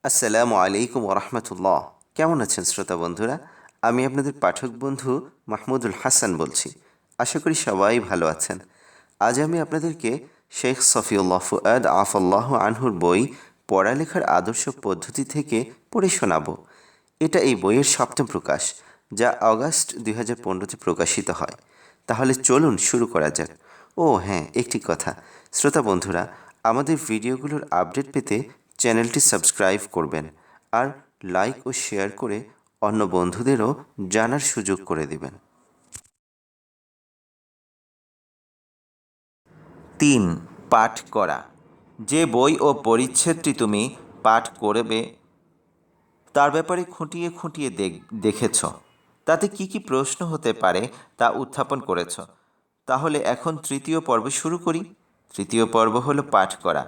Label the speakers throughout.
Speaker 1: আসসালামু আলাইকুম ওরহমতুল্লাহ। কেমন আছেন শ্রোতা বন্ধুরা? আমি আপনাদের পাঠক বন্ধু মাহমুদুল হাসান বলছি। আশা করি সবাই ভালো আছেন। আজ আমি আপনাদেরকে শেখ সফিউল্লাহ ফুয়াদ আফাল্লাহ আনহুর বই পড়ালেখার আদর্শ পদ্ধতি থেকে পড়ে শোনাব। এটা এই বইয়ের সপ্তম প্রকাশ, যা অগাস্ট 2015-তে প্রকাশিত হয়। তাহলে চলুন শুরু করা যাক। ও হ্যাঁ, একটি কথা, শ্রোতা বন্ধুরা, আমাদের ভিডিওগুলোর আপডেট পেতে চ্যানেলটি সাবস্ক্রাইব করবেন আর লাইক ও শেয়ার করে অন্য বন্ধুদেরও জানার সুযোগ করে দেবেন।
Speaker 2: 3. পাঠ করা। যে বই ও পরিচ্ছেদটি তুমি পাঠ করবে তার ব্যাপারে খুঁটিয়ে খুঁটিয়ে দেখেছ, তাতে কি কি প্রশ্ন হতে পারে তা উত্থাপন করেছ। তাহলে এখন তৃতীয় পর্ব শুরু করি। তৃতীয় পর্ব হলো পাঠ করা।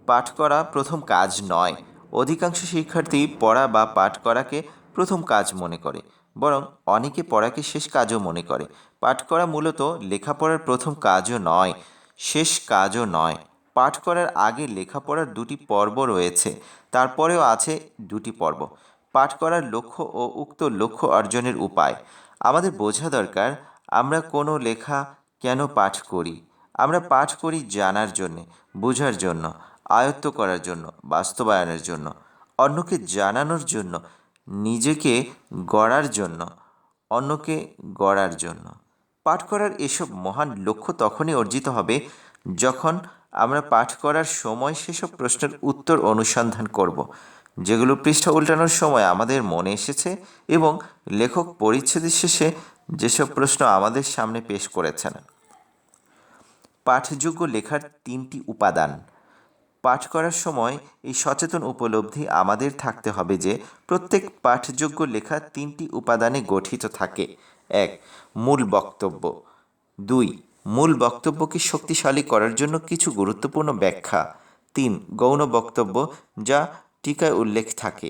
Speaker 2: পাঠ করা প্রথম কাজ নয়। অধিকাংশ শিক্ষার্থী পড়া বা পাঠ করাকে প্রথম কাজ মনে করে, বরং অনেকে পড়াকে শেষ কাজও মনে করে। পাঠ করা মূলত লেখাপড়ার প্রথম কাজও নয়, শেষ কাজও নয়। পাঠ করার আগে লেখাপড়ার দুটি পর্ব রয়েছে, তারপরেও আছে দুটি পর্ব: পাঠ করার লক্ষ্য ও উক্ত লক্ষ্য অর্জনের উপায়। আমাদের বোঝা দরকার, আমরা কোনো লেখা কেন পাঠ করি। আমরা পাঠ করি জানার জন্যে, বোঝার জন্য, আয়ত্ত করার জন্য, বাস্তবায়নের জন্য, অন্যকে জানানোর জন্য, নিজেকে গড়ার জন্য, অন্যকে গড়ার জন্য। পাঠ করার এসব মহান লক্ষ্য তখনই অর্জিত হবে যখন আমরা পাঠ করার সময় সেসব প্রশ্নের উত্তর অনুসন্ধান করব, যেগুলো পৃষ্ঠা উল্টানোর সময় আমাদের মনে এসেছে এবং লেখক পরিচ্ছেদের শেষে যেসব প্রশ্ন আমাদের সামনে পেশ করেছেন। পাঠযোগ্য লেখার 3টি উপাদান। পাঠ করার সময় এই সচেতন উপলব্ধি আমাদের থাকতে হবে যে প্রত্যেক পাঠযোগ্য লেখা 3টি উপাদানে গঠিত থাকে। 1. মূল বক্তব্য। 2. মূল বক্তব্যকে শক্তিশালী করার জন্য কিছু গুরুত্বপূর্ণ ব্যাখ্যা। 3. গৌণ বক্তব্য, যা টিকায় উল্লেখ থাকে।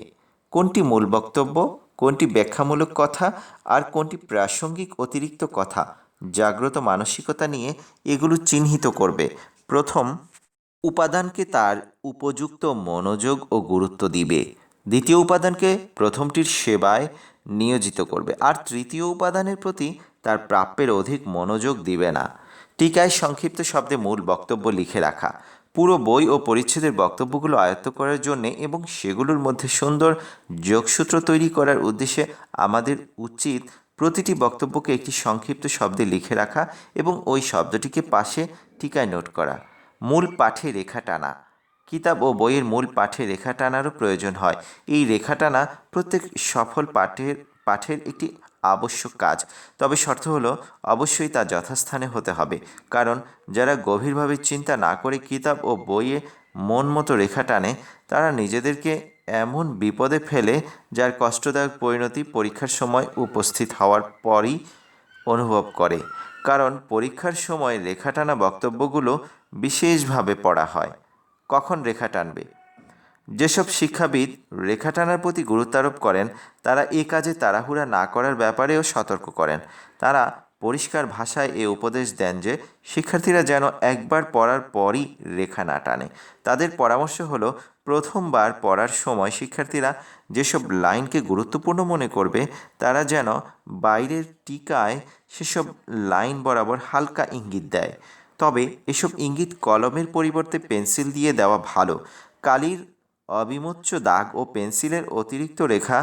Speaker 2: কোনটি মূল বক্তব্য, কোনটি ব্যাখ্যামূলক কথা আর কোনটি প্রাসঙ্গিক অতিরিক্ত কথা, জাগ্রত মানসিকতা নিয়ে এগুলো চিহ্নিত করবে। প্রথম উপাদানকে তার উপযুক্ত মনোযোগ ও গুরুত্ব দিবে, দ্বিতীয় উপাদানকে প্রথমটির সেবায় নিয়োজিত করবে, আর তৃতীয় উপাদানের প্রতি তার প্রাপ্যের অধিক মনোযোগ দিবে না। টিকায় সংক্ষিপ্ত শব্দে মূল বক্তব্য লিখে রাখা। পুরো বই ও পরিচ্ছেদের বক্তব্যগুলো আয়ত্ত করার জন্যে এবং সেগুলোর মধ্যে সুন্দর যোগসূত্র তৈরি করার উদ্দেশ্যে আমাদের উচিত প্রতিটি বক্তব্যকে একটি সংক্ষিপ্ত শব্দে লিখে রাখা এবং ওই শব্দটিকে পাশে টিকায় নোট করা। মূল পাঠে রেখা টানা। কিতাব ও বইয়ের মূল পাঠে রেখা টানারও প্রয়োজন হয়। এই রেখা টানা প্রত্যেক সফল পাঠের একটি আবশ্যক কাজ। তবে শর্ত হলো অবশ্যই তা যথাস্থানে হতে হবে, কারণ যারা গভীরভাবে চিন্তা না করে কিতাব ও বইয়ে মন মতো রেখা টানে, তারা নিজেদেরকে এমন বিপদে ফেলে যার কষ্টদায়ক পরিণতি পরীক্ষার সময় উপস্থিত হওয়ার পরই অনুভব করে। কারণ পরীক্ষার সময় রেখা টানা বক্তব্যগুলো বিশেষভাবে পড়া হয়। কখন রেখা টানবে? যেসব শিক্ষাবিদ রেখা টানার প্রতি গুরুত্ব আরোপ করেন, তারা এ কাজে তাড়াহুড়া না করার ব্যাপারেও সতর্ক করেন। তারা পরিষ্কার ভাষায় এ উপদেশ দেন যে শিক্ষার্থীরা যেন একবার পড়ার পরই রেখা না টানে। তাদের পরামর্শ হলো, প্রথমবার পড়ার সময় শিক্ষার্থীরা যেসব লাইনকে গুরুত্বপূর্ণ মনে করবে, তারা যেন বাইরের টিকায় সেসব লাইন বরাবর হালকা ইঙ্গিত দেয়। তবে এসব ইঙ্গিত কলমের পরিবর্তে পেন্সিল দিয়ে দেওয়া ভালো। কালির অবিমোচ্য দাগ ও পেন্সিলের অতিরিক্ত রেখা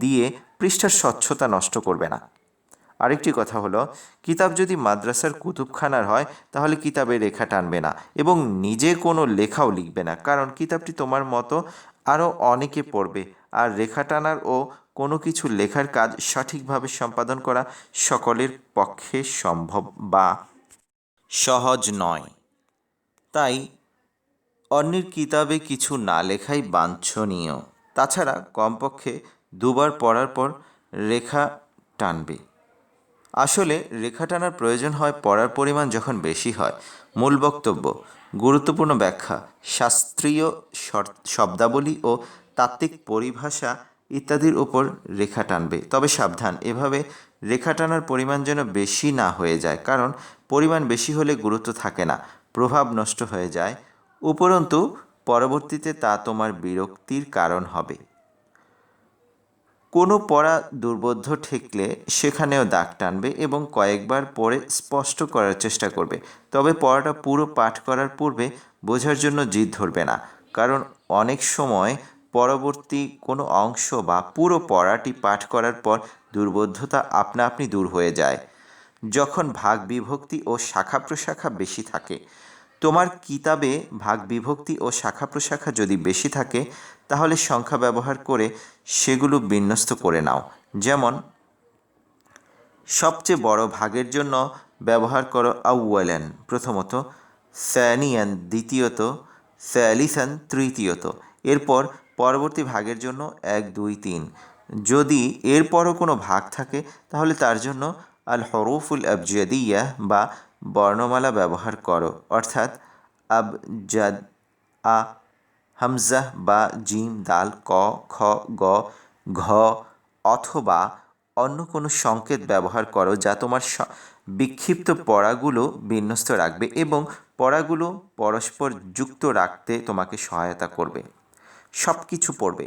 Speaker 2: দিয়ে পৃষ্ঠার স্বচ্ছতা নষ্ট করবে না। আরেকটি কথা হলো, কিতাব যদি মাদ্রাসার কুতুবখানার হয় তাহলে কিতাবে রেখা টানবে না এবং নিজে কোনো লেখাও লিখবে না, কারণ কিতাবটি তোমার মতো আরও অনেকে পড়বে, আর রেখা টানার ও কোনো কিছু লেখার কাজ সঠিকভাবে সম্পাদন করা সকলের পক্ষে সম্ভব বা সহজ নয়। তাই অন্যের কিতাবে কিছু না লেখাই বাঞ্ছনীয়। তাছাড়া কমপক্ষে 2বার পড়ার পর রেখা টানবে। আসলে রেখা টানার প্রয়োজন হয় পড়ার পরিমাণ যখন বেশি হয়। মূল বক্তব্য, গুরুত্বপূর্ণ ব্যাখ্যা, শাস্ত্রীয় শব্দাবলী ও তাত্ত্বিক পরিভাষা ইত্যাদির উপর রেখা টানবে। তবে সাবধান, এভাবে রেখা টানার পরিমাণ যেন বেশি না হয়ে যায়, কারণ পরিমাণ বেশি হলে গুরুত্ব থাকে না, প্রভাব নষ্ট হয়ে যায়। উপরন্তু পরবর্তীতে তা তোমার বিরক্তির কারণ হবে। কোনো পড়া দুর্বোধ্য ঠেকলে সেখানেও দাগ টানবে এবং কয়েকবার পড়ে স্পষ্ট করার চেষ্টা করবে। তবে পড়াটা পুরো পাঠ করার পূর্বে বোঝার জন্য জিদ ধরবে না, কারণ অনেক সময় পরবর্তী কোনো অংশ বা পুরো পড়াটি পাঠ করার পর দুর্বোধ্যতা আপনা আপনি দূর হয়ে যায়। যখন ভাগ বিভক্তি ও শাখা প্রশাখা বেশি থাকে, তোমার কিতাবে ভাগ বিভক্তি ও শাখা প্রশাখা যদি বেশি থাকে, তাহলে সংখ্যা ব্যবহার করে সেগুলো বিন্যস্ত করে নাও। যেমন সবচেয়ে বড় ভাগের জন্য ব্যবহার করো আউয়ালান প্রথমত, সানিয়ান দ্বিতীয়ত, সালিসান তৃতীয়ত। এরপর পরবর্তী ভাগের জন্য 1 2 3। যদি এরপরও কোনো ভাগ থাকে তাহলে তার জন্য আল হরুফুল আবজাদিয়া বা বর্ণমালা ব্যবহার করো, অর্থাৎ আবজাদ, আ, হামজা বা জিম, দাল, ক, খ, গ, ঘ অথবা অন্য কোনো সংকেত ব্যবহার করো যা তোমার বিক্ষিপ্ত পড়াগুলো বিন্যস্ত রাখবে এবং পড়াগুলো পরস্পর যুক্ত রাখতে তোমাকে সহায়তা করবে। সব কিছু পড়বে।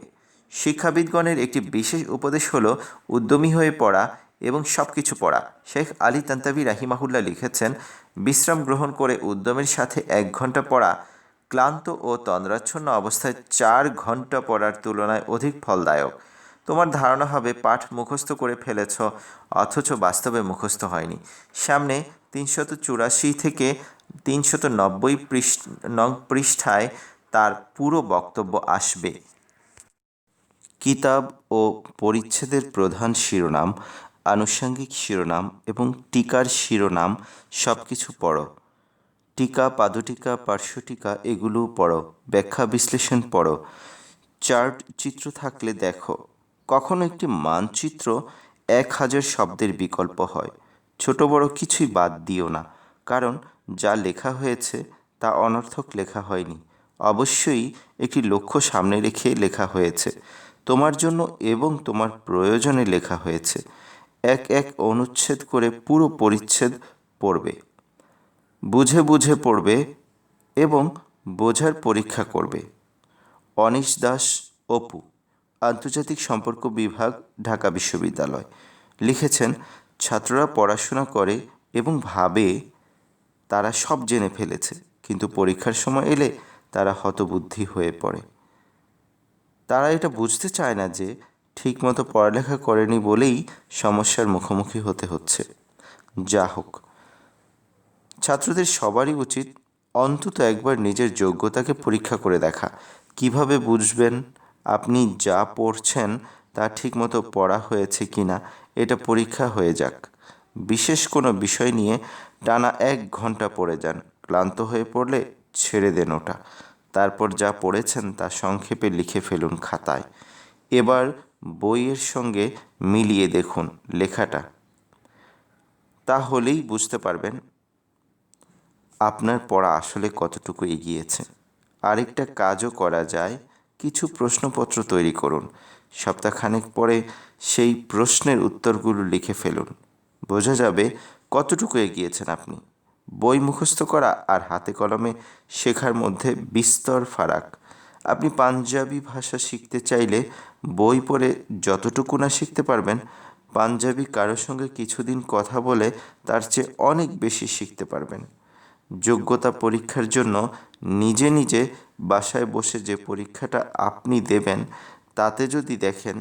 Speaker 2: শিক্ষাবিদগণের একটি বিশেষ উপদেশ হলো উদ্যমী হয়ে পড়া এবং সব কিছু পড়া। শেখ আলী তান্তাবী রাহিমাহুল্লাহ লিখেছেন, বিশ্রাম গ্রহণ করে উদ্যমের সাথে 1 ঘন্টা পড়া ক্লান্ত ও তন্দ্রাচ্ছন্ন অবস্থায় 4 ঘন্টা পড়ার তুলনায় অধিক ফলদায়ক। তোমার ধারণা হবে পাঠ মুখস্থ করে ফেলেছ, অথচ বাস্তবে মুখস্থ হয়নি। সামনে 384 থেকে 390 পৃষ্ঠায় তার পুরো বক্তব্য আসবে। কিতাব ও পরিচ্ছেদের প্রধান শিরোনাম, আনুষঙ্গিক শিরোনাম এবং টিকার শিরোনাম সব কিছু পড়ো। টিকা, পাদটিকা, পার্শ্বটিকা এগুলোও পড়ো। ব্যাখ্যা বিশ্লেষণ পড়ো। চার্ট, চিত্র থাকলে দেখো। কখনো একটি মানচিত্র 1000 শব্দের বিকল্প হয়। ছোট বড় কিছুই বাদ দিও না, কারণ যা লেখা হয়েছে তা অনর্থক লেখা হয়নি। অবশ্যই একটি লক্ষ্য সামনে রেখে লেখা হয়েছে, তোমার জন্য এবং তোমার প্রয়োজনে লেখা হয়েছে। এক এক অনুচ্ছেদ করে পুরো পরিচ্ছেদ পড়বে। বুঝে বুঝে পড়বে এবং বোঝার পরীক্ষা করবে। অনিশ দাস, অপু, আন্তর্জাতিক সম্পর্ক বিভাগ, ঢাকা বিশ্ববিদ্যালয় লিখেছেন, ছাত্ররা পড়াশোনা করে এবং ভাবে তারা সব জেনে ফেলেছে, কিন্তু পরীক্ষার সময় এলে তারা হতবুদ্ধি হয়ে পড়ে। তারা এটা বুঝতে চায় না যে ঠিকমতো পড়ালেখা করেনি বলেই সমস্যার মুখোমুখি হতে হচ্ছে। যা হোক, ছাত্রদের সবারই উচিত অন্তত একবার নিজের যোগ্যতাকে পরীক্ষা করে দেখা। কিভাবে বুঝবেন আপনি যা পড়ছেন তা ঠিকমতো পড়া হয়েছে কিনা, এটা পরীক্ষা হয়ে যাক। বিশেষ কোনো বিষয় নিয়ে টানা 1 ঘন্টা পড়ে যান। ক্লান্ত হয়ে পড়লে ছেড়ে দেন ওটা। তারপর যা পড়েছেন তা সংক্ষেপে লিখে ফেলুন খাতায়। এবার বইয়ের সঙ্গে মিলিয়ে দেখুন লেখাটা। তাহলেই বুঝতে পারবেন আপনার পড়া আসলে কতটুকু এগিয়েছে। আরেকটা কাজও করা যায়, কিছু প্রশ্নপত্র তৈরি করুন। সপ্তাহখানেক পরে সেই প্রশ্নের উত্তরগুলো লিখে ফেলুন। বোঝা যাবে কতটুকু এগিয়েছেন আপনি। বই মুখস্থ করা আর হাতে কলমে শেখার মধ্যে বিস্তর ফারাক। আপনি পাঞ্জাবি ভাষা শিখতে চাইলে বই পড়ে যতটুকু না শিখতে পারবেন, পাঞ্জাবি কারোর সঙ্গে কিছুদিন কথা বলে তার চেয়ে অনেক বেশি শিখতে পারবেন। যোগ্যতা পরীক্ষার জন্য নিজে নিজে বাসায় বসে যে পরীক্ষাটা আপনি দেবেন, তাতে যদি দেখেন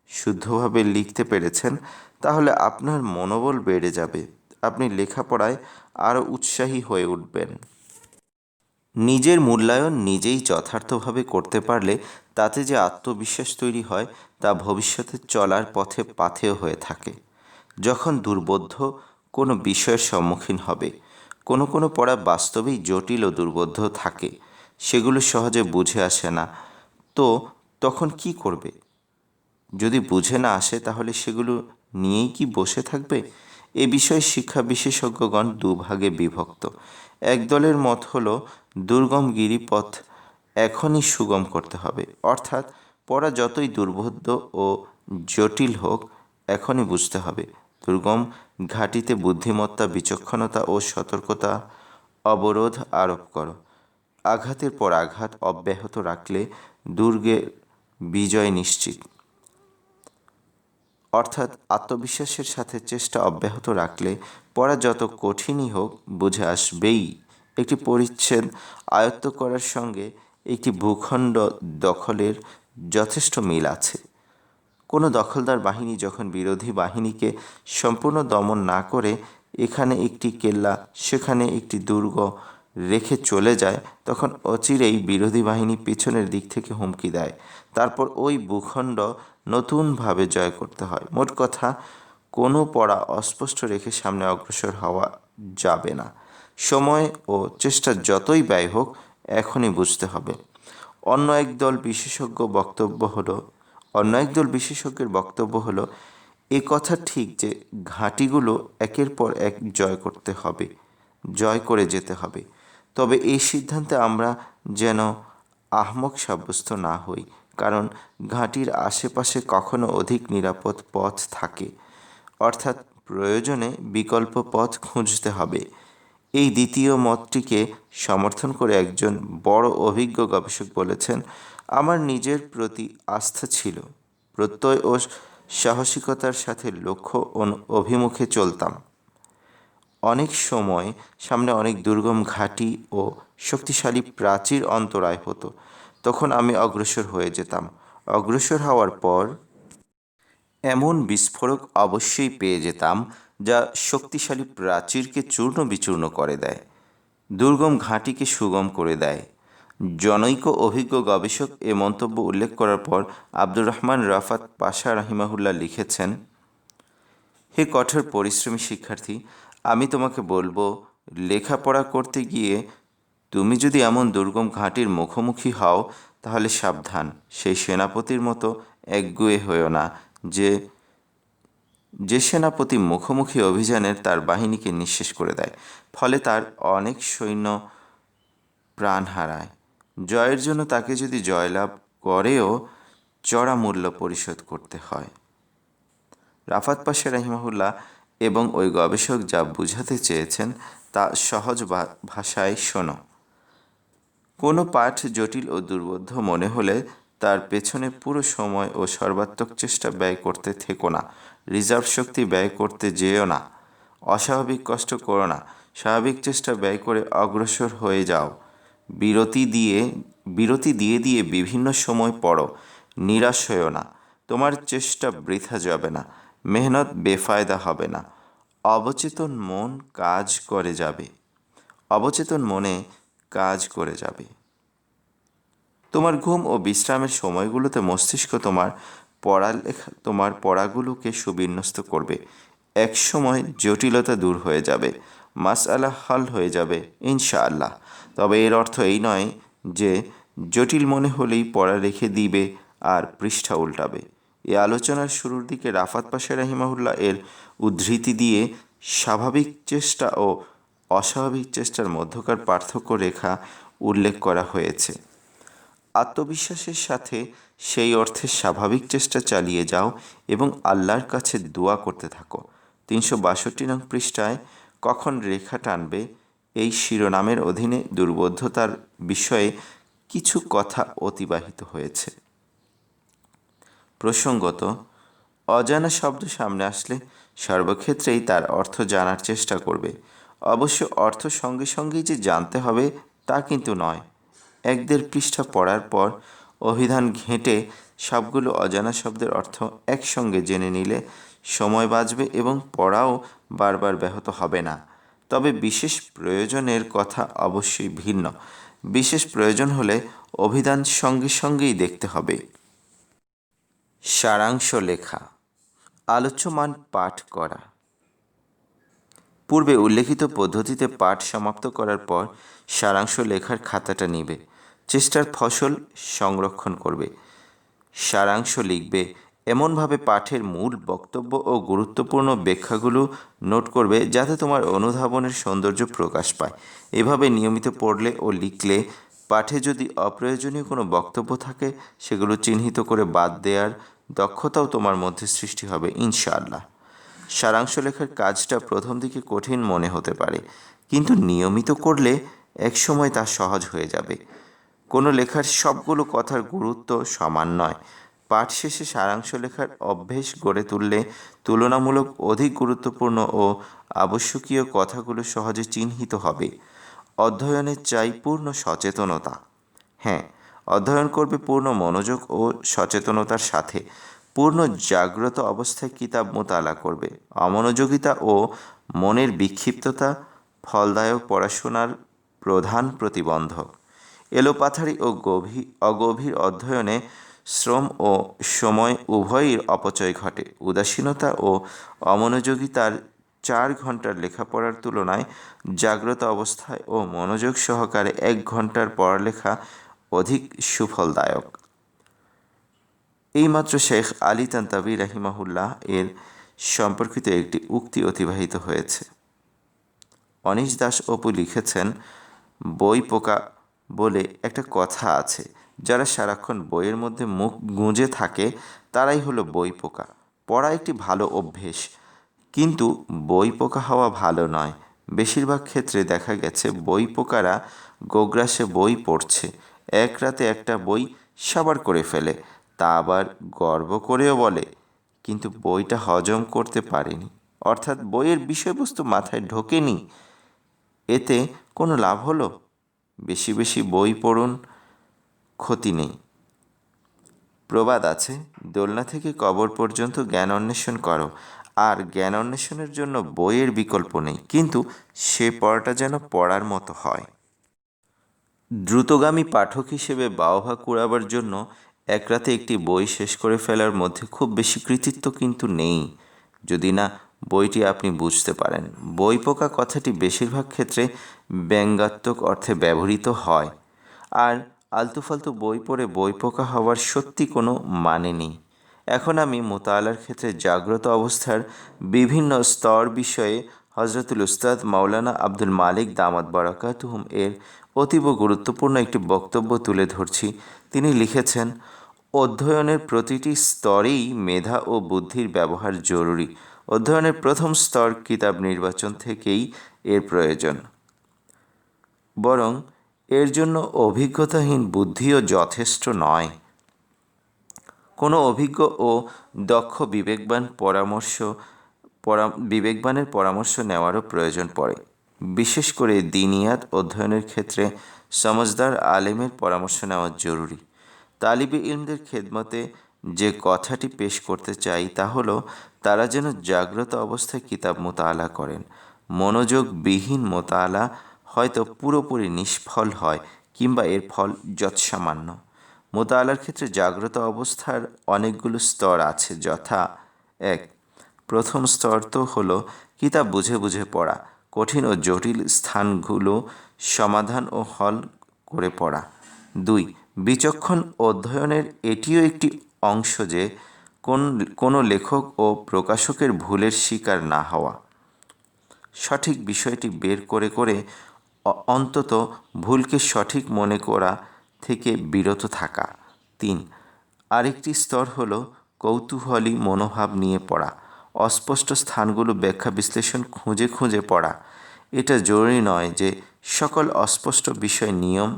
Speaker 2: শুদ্ধভাবে লিখতে পেরেছেন, তাহলে আপনার মনোবল বেড়ে যাবে। আপনি লেখাপড়ায় আরও উৎসাহী হয়ে উঠবেন। নিজের মূল্যায়ন নিজেই যথার্থভাবে করতে পারলে তাতে যে আত্মবিশ্বাস তৈরি হয় তা ভবিষ্যতে চলার পথে পাথেয় হয়ে থাকে। যখন দুর্বোধ্য কোনো বিষয়ের সম্মুখীন হবে, কোনো পড়া বাস্তবেই জটিল ও দুর্বোধ্য থাকে, সেগুলো সহজে বুঝে আসে না, তো তখন কি করবে? যদি বুঝে না আসে তাহলে সেগুলো নিয়েই কি বসে থাকবে? এ বিষয়ে শিক্ষা বিশেষজ্ঞগণ 2 ভাগে বিভক্ত। এক দলের মত হলো দুর্গম গিরিপথ এখনই সুগম করতে হবে, অর্থাৎ পড়া যতই দুর্বোধ্য ও জটিল হোক এখনই বুঝতে হবে। দুর্গম ঘাটিতে বুদ্ধিমত্তা, বিচক্ষণতা ও সতর্কতা অবরোধ আরোপ করো। আঘাতের পর আঘাত অব্যাহত রাখলে দুর্গের বিজয় নিশ্চিত। অর্থাৎ আত্মবিশ্বাসের সাথে চেষ্টা অব্যাহত রাখলে পড়া যত কঠিনই হোক বুঝে আসবেই। একটি পরিচ্ছেদ আয়ত্ত করার সঙ্গে একটি ভূখণ্ড দখলের যথেষ্ট মিল আছে। কোনো দখলদার বাহিনী যখন বিরোধী বাহিনীকে সম্পূর্ণ দমন না করে এখানে একটি কেল্লা সেখানে একটি দুর্গ রেখে চলে যায়, তখন অচিরেই বিরোধী বাহিনী পিছনের দিক থেকে হুমকি দেয়। তারপর ওই ভূখণ্ড নতুনভাবে জয় করতে হয়। মোট কথা, কোনো পড়া অস্পষ্ট রেখে সামনে অগ্রসর হওয়া যাবে না। সময় ও চেষ্টা যতই ব্যয় হোক এখনই বুঝতে হবে। অন্য এক দল বিশেষজ্ঞের বক্তব্য হলো এ কথা ঠিক যে ঘাঁটিগুলো একের পর এক জয় করে যেতে হবে। তবে এই সিদ্ধান্তে আমরা যেন আহমক সাব্যস্ত না হই, কারণ ঘাঁটির আশেপাশে কখনো অধিক নিরাপদ পথ থাকে, অর্থাৎ প্রয়োজনে বিকল্প পথ খুঁজতে হবে। এই দ্বিতীয় মতটিকে সমর্থন করে একজন বড় অভিজ্ঞ গবেষক বলেছেন, আমার নিজের প্রতি আস্থা ছিল, প্রত্যয় ও সাহসিকতার সাথে লক্ষ্য অভিমুখে চলতাম। অনেক সময় সামনে অনেক দুর্গম ঘাঁটি ও শক্তিশালী প্রাচীর অন্তরায় হতো, তখন আমি অগ্রসর হয়ে যেতাম। অগ্রসর হওয়ার পর এমন বিস্ফোরক অবশ্যই পেয়ে যেতাম যা শক্তিশালী প্রাচীরকে চূর্ণ বিচূর্ণ করে দেয়, দুর্গম ঘাঁটিকে সুগম করে দেয়। জনৈক অভিজ্ঞ গবেষক এ মন্তব্য উল্লেখ করার পর আব্দুর রহমান রাফাত পাশা রাহিমাহুল্লাহ লিখেছেন, হে কঠোর পরিশ্রমী শিক্ষার্থী, আমি তোমাকে বলবো, লেখাপড়া করতে গিয়ে তুমি যদি এমন দুর্গম ঘাঁটির মুখোমুখি হও তাহলে সাবধান, সেই সেনাপতির মতো একগুঁয়ে হয়ো না যে সেনাপতি মুখোমুখি অভিযানের তার বাহিনীকে নিঃশেষ করে দেয়, ফলে তার অনেক সৈন্য প্রাণ হারায়। জয়ের জন্য তাকে যদি জয়লাভ করেও চড়া মূল্য পরিশোধ করতে হয়। রাফাত পাশা রাহিমাহুল্লাহ এবং ওই গবেষক যা বুঝাতে চেয়েছেন তা সহজ ভাষায় শোনো। কোনো পাঠ জটিল ও দুর্বোধ্য মনে হলে তার পেছনে পুরো সময় ও সর্বাত্মক চেষ্টা ব্যয় করতে থেকো না। রিজার্ভ শক্তি ব্যয় করতে যেও না। অস্বাভাবিক কষ্ট করো না। স্বাভাবিক চেষ্টা ব্যয় করে অগ্রসর হয়ে যাও। বিরতি দিয়ে দিয়ে বিভিন্ন সময় পড়ো। নিরাশ হয়েও না। তোমার চেষ্টা বৃথা যাবে না। মেহনত বেফায়দা হবে না। অবচেতন মনে কাজ করে যাবে। তোমার ঘুম ও বিশ্রামের সময়গুলোতে মস্তিষ্ক তোমার পড়াগুলোকে সুবিন্যস্ত করবে। এক সময় জটিলতা দূর হয়ে যাবে, মাসআলা হল হয়ে যাবে ইনশাআল্লাহ। তবে এর অর্থ এই নয় যে জটিল মনে হলেই পড়া রেখে দিবে আর পৃষ্ঠা উল্টাবে। এই আলোচনার শুরুর দিকে রাফাত পাশা রাহিমাহুল্লাহ এর উদ্ধৃতি দিয়ে স্বাভাবিক চেষ্টা ও অস্বাভাবিক চেষ্টার মধ্যকার পার্থক্য রেখা উল্লেখ করা হয়েছে। আত্মবিশ্বাসের সাথে সেই অর্থে স্বাভাবিক চেষ্টা চালিয়ে যাও এবং আল্লাহর কাছে দোয়া করতে থাকো। 362 নং পৃষ্ঠায় কখন রেখা টানবে এই শিরোনামের অধীনে দুর্বোধ্যতার বিষয়ে কিছু কথা অতিবাহিত হয়েছে। প্রসঙ্গত, অজানা শব্দ সামনে আসলে সর্বক্ষেত্রেই তার অর্থ জানার চেষ্টা করবে। অবশ্য অর্থ সঙ্গে সঙ্গেই যে জানতে হবে তা কিন্তু নয়। 1-1.5 পৃষ্ঠা পড়ার পর অভিধান ঘেঁটে সবগুলো অজানা শব্দের অর্থ একসঙ্গে জেনে নিলে সময় বাঁচবে এবং পড়াও বারবার ব্যাহত হবে না। তবে বিশেষ প্রয়োজনের কথা অবশ্যই ভিন্ন। বিশেষ প্রয়োজন হলে অভিধান সঙ্গে সঙ্গেই দেখতে হবে। সারাংশ লেখা, আলোচ্যমান পাঠ করা। পূর্বে উল্লেখিত পদ্ধতিতে পাঠ সমাপ্ত করার পর সারাংশ লেখার খাতাটা নিবে। চেষ্টার ফসল সংরক্ষণ করবে। সারাংশ লিখবে এমনভাবে পাঠের মূল বক্তব্য ও গুরুত্বপূর্ণ ব্যাখ্যাগুলো নোট করবে যাতে তোমার অনুধাবনের সৌন্দর্য প্রকাশ পায়। এভাবে নিয়মিত পড়লে ও লিখলে পাঠে যদি অপ্রয়োজনীয় কোনো বক্তব্য থাকে সেগুলো চিহ্নিত করে বাদ দেওয়ার দক্ষতাও তোমার মধ্যে সৃষ্টি হবে ইনশাআল্লাহ। সারাংশ লেখার কাজটা প্রথম দিকে কঠিন মনে হতে পারে, কিন্তু নিয়মিত করলে একসময় তা সহজ হয়ে যাবে। কোনো লেখার সবগুলো কথার গুরুত্ব সমান নয়। পাঠ শেষে সারাংশ লেখার অভ্যেস গড়ে তুললে তুলনামূলক অধিক গুরুত্বপূর্ণ ও আবশ্যকীয় কথাগুলো সহজে চিহ্নিত হবে। অধ্যয়নের চাই পূর্ণ সচেতনতা। হ্যাঁ, অধ্যয়ন করবে পূর্ণ মনোযোগ ও সচেতনতার সাথে। পূর্ণ জাগ্রত অবস্থায় কিতাব মোতালা করবে। অমনোযোগিতা ও মনের বিক্ষিপ্ততা ফলদায়ক পড়াশোনার প্রধান প্রতিবন্ধক। এলোপাথারি ও অগভীর অধ্যয়নে শ্রম ও সময় উভয়ই অপচয় ঘটে। উদাসীনতা ও অমনোযোগিতার 4 ঘন্টার লেখাপড়ার তুলনায় জাগ্রত অবস্থায় ও মনোযোগ সহকারে 1 ঘন্টার পড়ালেখা অধিক সুফলদায়ক। এইমাত্র শেখ আলী তানতাবি রাহিমাহুল্লাহ এর সম্পর্কিত একটি উক্তি অতিবাহিত হয়েছে। অনীশ দাস অপু লিখেছেন, বই পোকা বলে একটা কথা আছে। যারা সারাক্ষণ বইয়ের মধ্যে মুখ গুঁজে থাকে তারাই হলো বই পোকা। পড়া একটি ভালো অভ্যেস, কিন্তু বই পোকা হওয়া ভালো নয়। বেশিরভাগ ক্ষেত্রে দেখা গেছে বই পোকারা গোগ্রাসে বই পড়ছে, এক রাতে একটা বই সাবার করে ফেলে, তা আবার গর্ব করেও বলে, কিন্তু বইটা হজম করতে পারেনি, অর্থাৎ বইয়ের বিষয়বস্তু মাথায় ঢোকেনি। এতে কোনো লাভ হলো? বেশি বেশি বই পড়ুন, ক্ষতি নেই। প্রবাদ আছে, দোলনা থেকে কবর পর্যন্ত জ্ঞান অন্বেষণ করো। আর জ্ঞান অন্বেষণের জন্য বইয়ের বিকল্প নেই, কিন্তু সে পড়াটা যেন পড়ার মতো হয়। দ্রুতগামী পাঠক হিসেবে বাহবা কুড়াবার জন্য এক রাতে একটি বই শেষ করে ফেলার মধ্যে খুব বেশি কৃতিত্ব কিন্তু নেই, যদি না বইটি আপনি বুঝতে পারেন। বই পোকা কথাটি বেশিরভাগ ক্ষেত্রে ব্যঙ্গাত্মক অর্থে ব্যবহৃত হয়। আর আলতুফালতু বই পড়ে বই পোকা হওয়ার সত্যি কোনো মানে নেই। এখন আমি মোতালার ক্ষেত্রে জাগ্রত অবস্থার বিভিন্ন স্তর বিষয়ে হজরতুল উস্তাদ মাওলানা আব্দুল মালিক দামাত বারাকাতুহুম এর অতীব গুরুত্বপূর্ণ একটি বক্তব্য তুলে ধরছি। তিনি লিখেছেন, অধ্যয়নের প্রতিটি স্তরেই মেধা ও বুদ্ধির ব্যবহার জরুরি। অধ্যয়নের প্রথম স্তর কিতাব নির্বাচন থেকেই এর প্রয়োজন, বরং এর জন্য অভিজ্ঞতাহীন বুদ্ধিও যথেষ্ট নয়। কোনো অভিজ্ঞ ও দক্ষ বিবেকবানের পরামর্শ নেওয়ারও প্রয়োজন পড়ে। বিশেষ করে দিনিয়াত অধ্যয়নের ক্ষেত্রে সমজদার আলেমের পরামর্শ নেওয়া জরুরি। তালিবে ইলমদের খেদমতে যে কথাটি পেশ করতে চাই তা হলো, তারা যেন জাগ্রত অবস্থায় কিতাব মোতালা করেন। মনোযোগবিহীন মোতালা হয়তো পুরোপুরি নিষ্ফল হয়, কিংবা এর ফল যৎসামান্য। মোতালার ক্ষেত্রে জাগ্রত অবস্থার অনেকগুলো স্তর আছে, যথা: 1. প্রথম স্তর তো হলো কিতাব বুঝে বুঝে পড়া, কঠিন ও জটিল স্থানগুলো সমাধান ও হল করে পড়া। 2. বিচক্ষণ অধ্যয়নের এটিও একটি অংশ যে কোনো লেখক ও প্রকাশকের ভুলের শিকার না হওয়া, সঠিক বিষয়টি বের করে করে অন্তত ভুলকে সঠিক মনে করা থেকে বিরত থাকা। 3. আরেকটি স্তর হলো কৌতূহলী মনোভাব নিয়ে পড়া, অস্পষ্ট স্থানগুলো ব্যাখ্যা বিশ্লেষণ খুঁজে খুঁজে পড়া। এটা জরুরি নয় যে সকল অস্পষ্ট বিষয় নিয়ম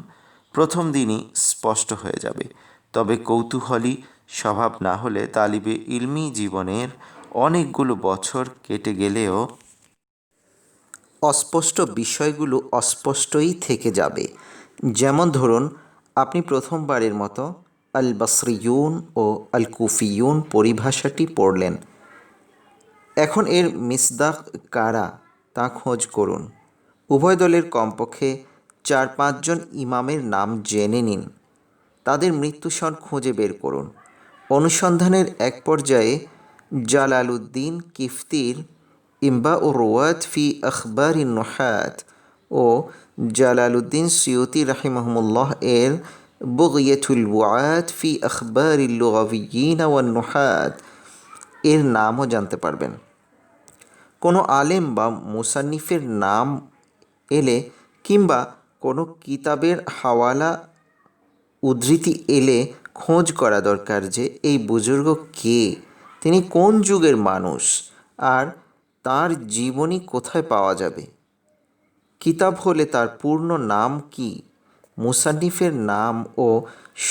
Speaker 2: প্রথম দিনই স্পষ্ট হয়ে যাবে, তবে কৌতূহলী স্বভাব না হলে তালিবে ইলমি জীবনের অনেকগুলো বছর কেটে গেলেও
Speaker 3: অস্পষ্ট বিষয়গুলো অস্পষ্টই থেকে যাবে। যেমন ধরুন, আপনি প্রথমবারের মতো আল বসরিয়ুন ও আল কুফিয়ুন পরিভাষাটি পড়লেন। এখন এর মিসদাক কারা তা খোঁজ করুন। উভয় দলের কমপক্ষে 4-5 জন ইমামের নাম জেনে নিন, তাদের মৃত্যুসন খুঁজে বের করুন। অনুসন্ধানের এক পর্যায়ে জালালউদ্দিন কিফতির ইমবাউর রুওয়াত ফি আখবারিন নুহাত ও জালালউদ্দিন সিয়ুতি রাহিমাহুমুল্লাহ এর বুগয়াতুল বুআত ফি আখবারিল লুগাবিয়্যিন ওয়ান নুহাত এর নামও জানতে পারবেন। কোনো আলেম বা মুসান্নিফের নাম এলে কিংবা কোনো কিতাবের হাওয়ালা উদ্ধৃতি এলে খোঁজ করা দরকার যে এই বুজুর্গ কে, তিনি কোন যুগের মানুষ, আর তার জীবনী কোথায় পাওয়া যাবে। কিতাব হলে তার পূর্ণ নাম কি, মুসান্নিফের নাম ও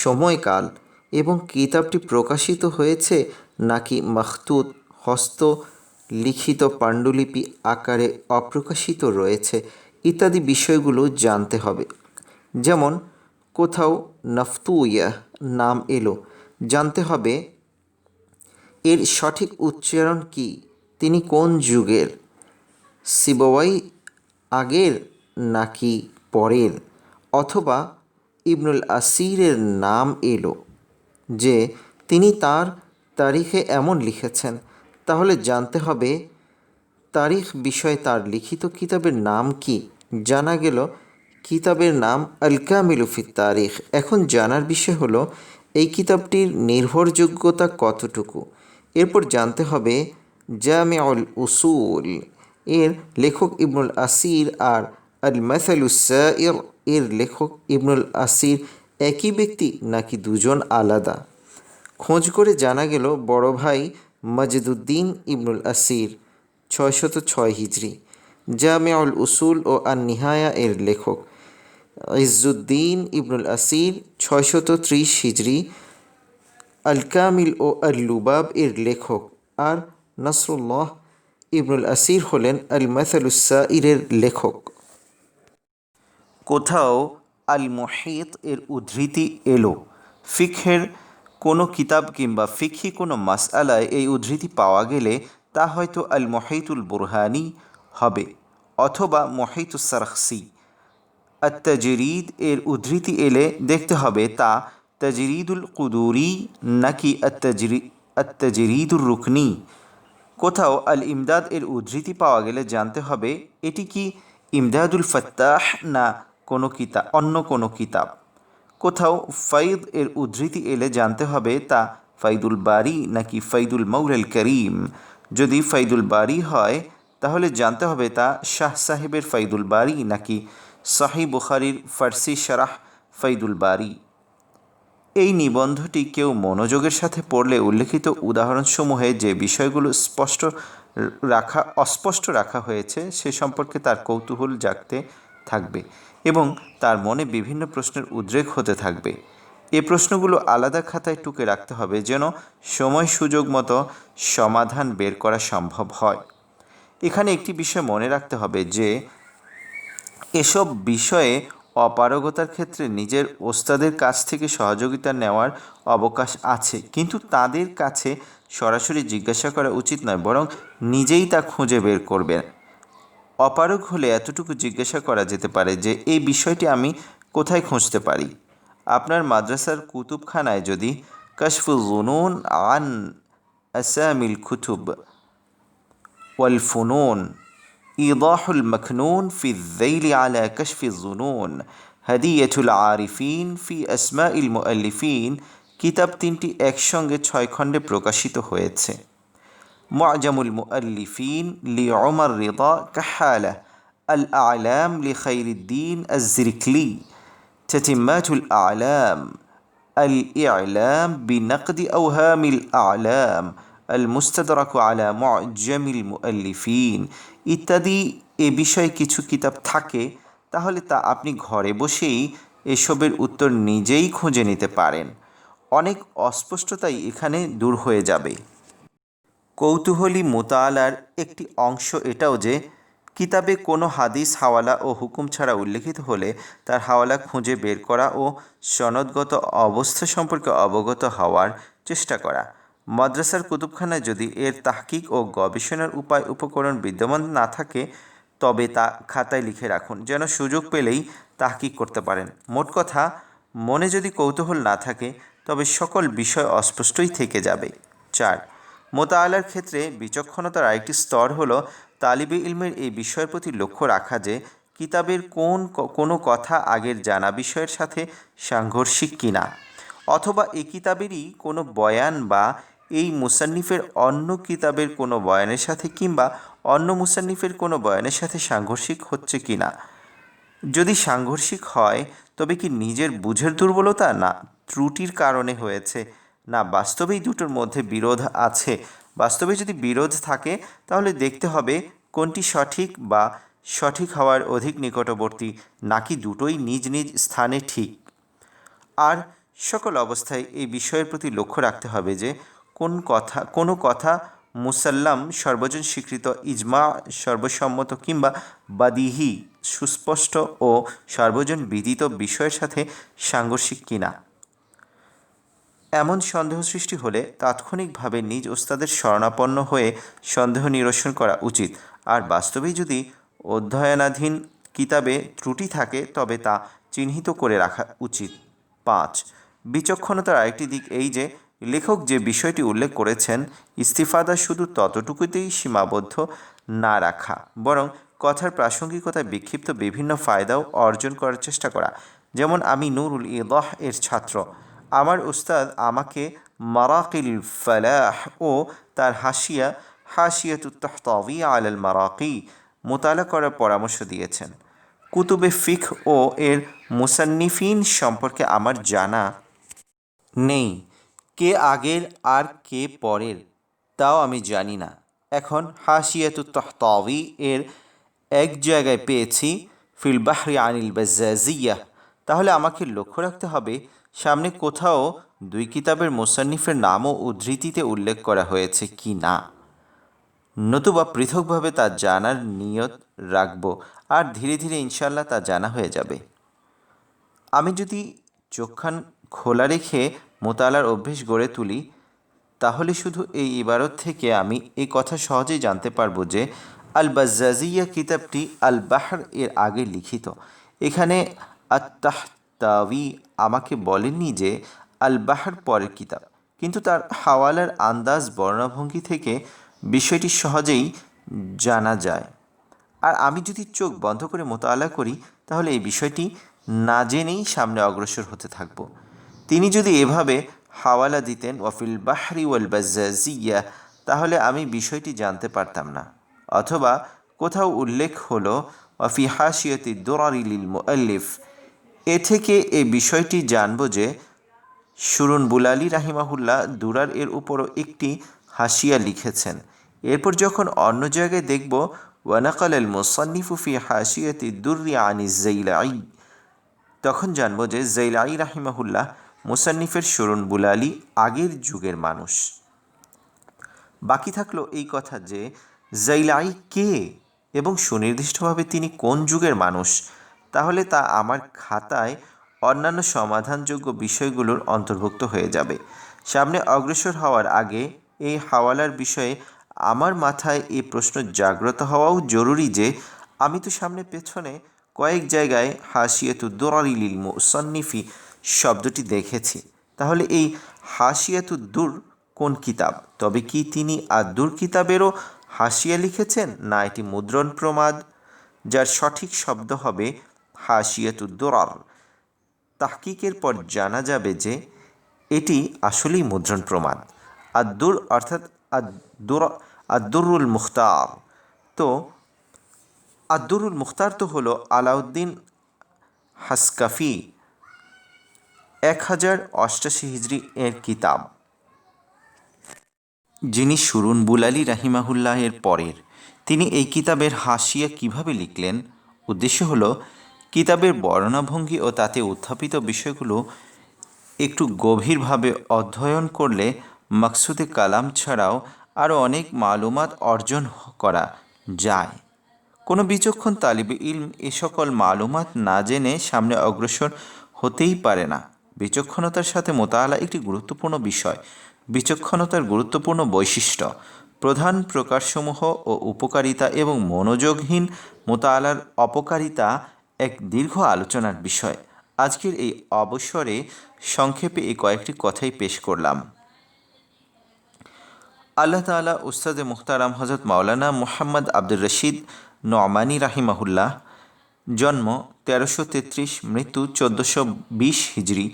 Speaker 3: সময়কাল, এবং কিতাবটি প্রকাশিত হয়েছে নাকি মাখতুত হস্ত লিখিত পাণ্ডুলিপি আকারে অপ্রকাশিত রয়েছে ইত্যাদি বিষয়গুলো জানতে হবে। যেমন কোথাও নফতুয়া নাম এলো, জানতে হবে এর সঠিক উচ্চারণ কি, তিনি কোন যুগের, সিবওয়াই আগের নাকি পরের, অথবা ইবনুল আসিরের নাম এলো যে তিনি তার তারিখে এমন লিখেছেন, তাহলে জানতে হবে তারিখ বিষয়ে তার লিখিত কিতাবের নাম কি। জানা গেল কিতাবের নাম আল কামিলু ফিত তারিখ। এখন জানার বিষয় হলো এই কিতাবটির নির্ভরযোগ্যতা কতটুকু। এরপর জানতে হবে জামিউল উসুল এর লেখক ইবনুল আসির আর আল মাসালুস সাইর এর লেখক ইবনুল আসির একই ব্যক্তি নাকি দুজন আলাদা। খোঁজ করে জানা গেল বড় ভাই মজিদুদ্দিন ইবনুল আসির 606 হিজরি, জামিউল উসুল ও আন নিহায়া এর লেখক ইজ্জুদ্দিন ইবনুল আসির 630 হিজরি, আল কামিল ও আল লুবাব এর লেখক আর নাসরুল্লাহ ইবনুল আসির হলেন আল মাসালুস সাইরের লেখক।
Speaker 2: কোথাও আল মুহিত এর উদ্ধৃতি এলো, ফিকহের কোনো কিতাব কিংবা ফিকহি কোনো মাসআলায় এই উদ্ধৃতি পাওয়া গেলে তা হয়তো আল মুহিতুল বুরহানি হবে অথবা মুহিতুস সারখসি। আত-তাজরিদ এর উদ্ধৃতি এলে দেখতে হবে তা তাজরিদুল কুদুরি নাকি আত-তাজরিদুর রুকনি। কোথাও আল ইমদাদ এর উদ্ধৃতি পাওয়া গেলে জানতে হবে এটি কি ইমদাদুল ফাত্তাহ না অন্য কোনো কিতাব। কোথাও ফাইদ এর উদ্ধৃতি এলে জানতে হবে তা ফাইদুল বারি নাকি ফাইদুল মৌলাল করিম। যদি ফাইদুল বারি হয় তাহলে জানতে হবে তা শাহ সাহেবের ফাইদুল বারি নাকি সহিহ বুখারীর ফার্সি শরাহ ফাইদুল বারি। এই নিবন্ধটি কেউ মনোযোগের সাথে পড়লে উল্লেখিত উদাহরণসমূহে যে বিষয়গুলো অস্পষ্ট রাখা হয়েছে সে সম্পর্কে তার কৌতূহল জাগতে থাকবে এবং তার মনে বিভিন্ন প্রশ্নের উদ্রেক হতে থাকবে। এ প্রশ্নগুলো আলাদা খাতায় টুকে রাখতে হবে যেন সময় সুযোগ মতো সমাধান বের করা সম্ভব হয়। এখানে একটি বিষয় মনে রাখতে হবে যে এসব বিষয়ে অপারগতার ক্ষেত্রে নিজের ওস্তাদের কাছ থেকে সহযোগিতা নেওয়ার অবকাশ আছে, কিন্তু তাদের কাছে সরাসরি জিজ্ঞাসা করা উচিত নয়, বরং নিজেই তা খুঁজে বের করবেন। অপারগ হলে এতটুকু জিজ্ঞাসা করা যেতে পারে যে এই বিষয়টি আমি কোথায় খুঁজতে পারি। আপনার মাদ্রাসার কুতুবখানায় যদি কাশফুল জুনুন আন আসামিল কুতুব ওয়াল ফুনুন, ইদাহুল মাখনুন ফি যাইল আলা কাশফি জুনুন, হাদিয়াতুল আরিফিন ফি আসমাইল মুআল্লিফিন কিতাব 3টি একসঙ্গে 6 খণ্ডে প্রকাশিত হয়েছে। মুআজামুল মুআল্লিফিন লি উমর রিদা কাহালা, আল আ'লাম লি খাইরুদ্দিন আয-জিরকলি, তাতিম্মাতুল আ'লাম, আল ই'লাম বিনাকদি আওহামিল আ'লাম, আল মুস্তাদরাক আলা মুআজামিল মুআল্লিফিন ইত্যাদি। এ বিষয়ে কিছু কিতাব থাকে তাহলে তা আপনি ঘরে বসেই এসবের উত্তর নিজেই খুঁজে নিতে পারেন। অনেক অস্পষ্টতাই এখানে দূর হয়ে যাবে। কৌতূহলী মোতালার একটি অংশ এটাও যে কিতাবে কোনো হাদিস হাওয়ালা ও হুকুম ছাড়া উল্লেখিত হলে তার হাওয়ালা খুঁজে বের করা ও সনদগত অবস্থা সম্পর্কে অবগত হওয়ার চেষ্টা করা। মাদ্রাসার কুতুবখানায় যদি এর তাহকিক ও গবেষণার উপায় উপকরণ বিদ্যমান না থাকে তবে তা খাতায় লিখে রাখুন যেন সুযোগ পেলেই তাহকিক করতে পারেন। মোট কথা, মনে যদি কৌতূহল না থাকে তবে সকল বিষয় অস্পষ্টই থেকে যাবে। 4. মোতালার ক্ষেত্রে বিচক্ষণতার আরেকটি স্তর হলো তালিবে ইলমের এই বিষয়ের প্রতি লক্ষ্য রাখা যে কিতাবের কোনো কথা আগের জানা বিষয়ের সাথে সাংঘর্ষিক কিনা, অথবা এই কিতাবেরই কোনো বয়ান বা এই মুসান্নিফের অন্য কিতাবের কোনো বয়ানের সাথে কিংবা অন্য মুসান্নিফের কোনো বয়ানের সাথে সাংঘর্ষিক হচ্ছে কিনা। যদি সাংঘর্ষিক হয় তবে কি নিজের বুঝের দুর্বলতা না ত্রুটির কারণে হয়েছে, না বাস্তবেই দুটোর মধ্যে বিরোধ আছে। বাস্তবে যদি বিরোধ থাকে তাহলে দেখতে হবে কোনটি সঠিক বা সঠিক হওয়ার অধিক নিকটবর্তী, নাকি দুটোই নিজ নিজ স্থানে ঠিক? আর সকল অবস্থায় এই বিষয়ের প্রতি লক্ষ্য রাখতে হবে যে কোনো কথা মুসাল্লাম, সর্বজন স্বীকৃত, ইজমা, সর্বসম্মত, কিংবা বাদিহি, সুস্পষ্ট ও সর্বজন বিদিত বিষয়ের সাথে সাংঘর্ষিক কিনা। এমন সন্দেহ সৃষ্টি হলে তাৎক্ষণিকভাবে নিজ ওস্তাদের শরণাপন্ন হয়ে সন্দেহ নিরসন করা উচিত। আর বাস্তবেই যদি অধ্যয়নাধীন কিতাবে ত্রুটি থাকে তবে তা চিহ্নিত করে রাখা উচিত। 5. বিচক্ষণতার আরেকটি দিক এই যে লেখক যে বিষয়টি উল্লেখ করেছেন ইস্তিফাদা শুধু ততটুকুতেই সীমাবদ্ধ না রাখা, বরং কথার প্রাসঙ্গিকতায় বিক্ষিপ্ত বিভিন্ন ফায়দাও অর্জন করার চেষ্টা করা। যেমন আমি নুরুল ইদাহ এর ছাত্র। আমার উস্তাদ আমাকে মারাকিল ফালাহ ও তার হাশিয়াতুত তাহতাওয়ি আলাল মারাকি মোতালা করার পরামর্শ দিয়েছেন। কুতুবে ফিকহ ও এর মুসান্নিফিন সম্পর্কে আমার জানা নেই। কে আগের আর কে পরের তাও আমি জানি না। এখন হাশিয়াতুত তাহতাওয়ি এর এক জায়গায় পেয়েছি ফিল বাহরি আনিল বাজ্জাজিয়াহ, তাহলে আমাকে লক্ষ্য রাখতে হবে সামনে কোথাও দুই কিতাবের মুসান্নিফের নামও উদ্ধৃতিতে উল্লেখ করা হয়েছে কি না, নতুবা পৃথকভাবে তা জানার নিয়ত রাখব, আর ধীরে ধীরে ইনশাল্লাহ তা জানা হয়ে যাবে। আমি যদি চোখখান খোলা রেখে মোতালার অভ্যেস গড়ে তুলি তাহলে শুধু এই ইবারত থেকে আমি এই কথা সহজেই জানতে পারবো যে আল বাজ্জাজিয়া কিতাবটি আল বাহর এর আগে লিখিত। এখানে আত-তাহতাওয়ি আমাকে বলেননি যে আল বাহর পরের কিতাব, কিন্তু তার হাওয়ালার আন্দাজ বর্ণভঙ্গি থেকে বিষয়টি সহজেই জানা যায়। আর আমি যদি চোখ বন্ধ করে মোতালা করি তাহলে এই বিষয়টি না জেনেই সামনে অগ্রসর হতে থাকব। তিনি যদি এভাবে হাওয়ালা দিতেন ওয়াফিল বাহরি ওয়াল বাজ্জাজিয়া, তাহলে আমি বিষয়টি জানতে পারতাম না। অথবা কোথাও উল্লেখ হলো ওয়াফি হাশিয়াতি দুরারি লিল মুআল্লিফ, এ থেকে এই বিষয়টি জানব যে শুরুন বুলালি রাহিমাহুল্লাহ দুরার এর উপরও একটি হাশিয়া লিখেছেন। এরপর যখন অন্য জায়গায় দেখব ওয়ানাকাল আল মুসান্নিফু ফি হাশিয়াতি দুররি আনি জাইলাই, তখন জানব যে জাইলাই রাহিমাহুল্লাহ মুসান্নিফের শুরুন বুলালি আগের যুগের মানুষ। বাকি থাকলো এই কথা যে জাইলাই কে এবং সুনির্দিষ্টভাবে তিনি কোন যুগের মানুষ। তাহলে তা আমার খাতায় অন্যান্য সমাধানযোগ্য বিষয়গুলোর অন্তর্ভুক্ত হয়ে যাবে। সামনে অগ্রসর হওয়ার আগে এই হাওয়ালার বিষয়ে আমার মাথায় এই প্রশ্ন জাগ্রত হওয়াও জরুরি যে আমি তো সামনে পেছনে কয়েক জায়গায় হাশিয়াতুদ দুরারি লিল মুসান্নিফি শব্দটি দেখেছি। তাহলে এই হাশিয়াতুদ দুর কোন কিতাব? তবে কি তিনি আদ-দুর কিতাবেরও হাশিয়া লিখেছেন, না এটি মুদ্রণ প্রমাদ, যার সঠিক শব্দ হবে হাশিয়াতুদ দুরার? তাহকিকের পর জানা যাবে যে এটি আসলেই মুদ্রণ প্রমাদ। আদ-দুর অর্থাৎ আদ-দুরুল মুখতার। তো আদ-দুরুল মুখতার তো হলো আলাউদ্দিন হাসকাফি 1088 হিজরি এর কিতাব, যিনি শুরুন বুলালি রাহিমাহুল্লাহ এর পরের। তিনি এই কিতাবের হাশিয়া কিভাবে লিখলেন? উদ্দেশ্য হলো কিতাবের বর্ণনাভঙ্গি ও তাতে উত্থাপিত বিষয়গুলো একটু গভীরভাবে অধ্যয়ন করলে মাকসুদে কালাম ছাড়াও আরও অনেক মালুমাত অর্জন করা যায়। কোনো বিচক্ষণ তালিবে ইলম এ সকল মালুমাত না জেনে সামনে অগ্রসর হতেই পারে না। বিচক্ষণতার সাথে মোতালা একটি গুরুত্বপূর্ণ বিষয়। বিচক্ষণতার গুরুত্বপূর্ণ বৈশিষ্ট্য, প্রধান প্রকারসমূহ ও উপকারিতা এবং মনোযোগহীন মোতালার অপকারিতা এক দীর্ঘ আলোচনার বিষয়। আজকের এই অবসরে সংক্ষেপে এই কয়েকটি কথাই পেশ করলাম। আল্লাহ তাআলা উস্তাদে মুখতারাম হযরত মাওলানা মুহাম্মদ আব্দুর রশিদ নোমানী রাহিমাহুল্লাহ, জন্ম 1333, মৃত্যু 1420 হিজরি,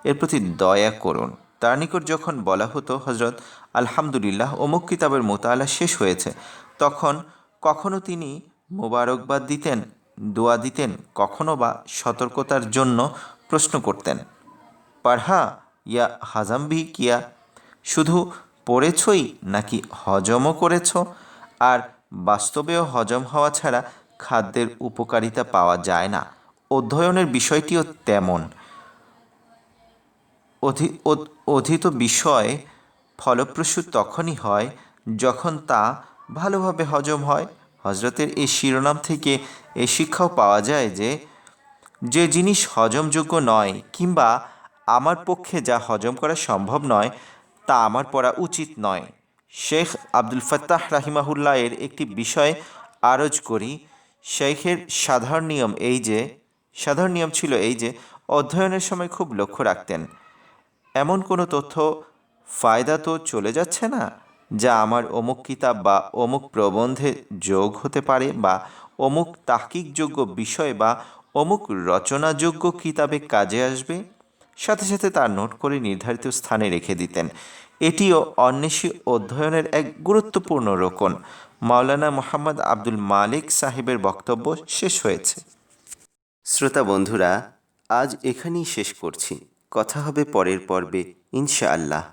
Speaker 2: এর প্রতি দয়া করুন। তার নিকট যখন বলা হতো হজরত আলহামদুলিল্লাহ অমুক কিতাবের মোতালা শেষ হয়েছে, তখন কখনো তিনি মোবারকবাদ দিতেন, দোয়া দিতেন, কখনো বা সতর্কতার জন্য প্রশ্ন করতেন, পারহা ইয়া হাজাম ভি কিয়া, শুধু পড়েছই নাকি হজমও করেছ? আর বাস্তবেও হজম হওয়া ছাড়া খাদ্যের উপকারিতা পাওয়া যায় না। অধ্যয়নের বিষয়টিও তেমন। অধীত বিষয় ফলপ্রসূ তখনই হয় যখন তা ভালোভাবে হজম হয়। হজরতের এই শিরোনাম থেকে এই শিক্ষাও পাওয়া যায় যে যে জিনিস হজমযোগ্য নয় কিংবা আমার পক্ষে যা হজম করা সম্ভব নয় তা আমার পড়া উচিত নয়। শেখ আব্দুল ফাত্তাহ রাহিমাহুল্লাহ এর একটি বিষয় আরজ করি। শেখের সাধারণ নিয়ম ছিল এই যে অধ্যয়নের সময় খুব লক্ষ্য রাখতেন এমন কোনো তথ্য ফায়দা তো চলে যাচ্ছে না যা আমার অমুক কিতাব বা অমুক প্রবন্ধে যোগ হতে পারে বা অমুক তাহকিকযোগ্য বিষয় বা অমুক রচনাযোগ্য কিতাবে কাজে আসবে। সাথে সাথে তার নোট করে নির্ধারিত স্থানে রেখে দিতেন। এটিও অন্বেষী অধ্যয়নের এক গুরুত্বপূর্ণ রোকন। মাওলানা মোহাম্মদ আব্দুল মালিক সাহেবের বক্তব্য শেষ হয়েছে।
Speaker 1: শ্রোতা বন্ধুরা, আজ এখানেই শেষ করছি। কথা হবে পরের পর্বে ইনশাআল্লাহ।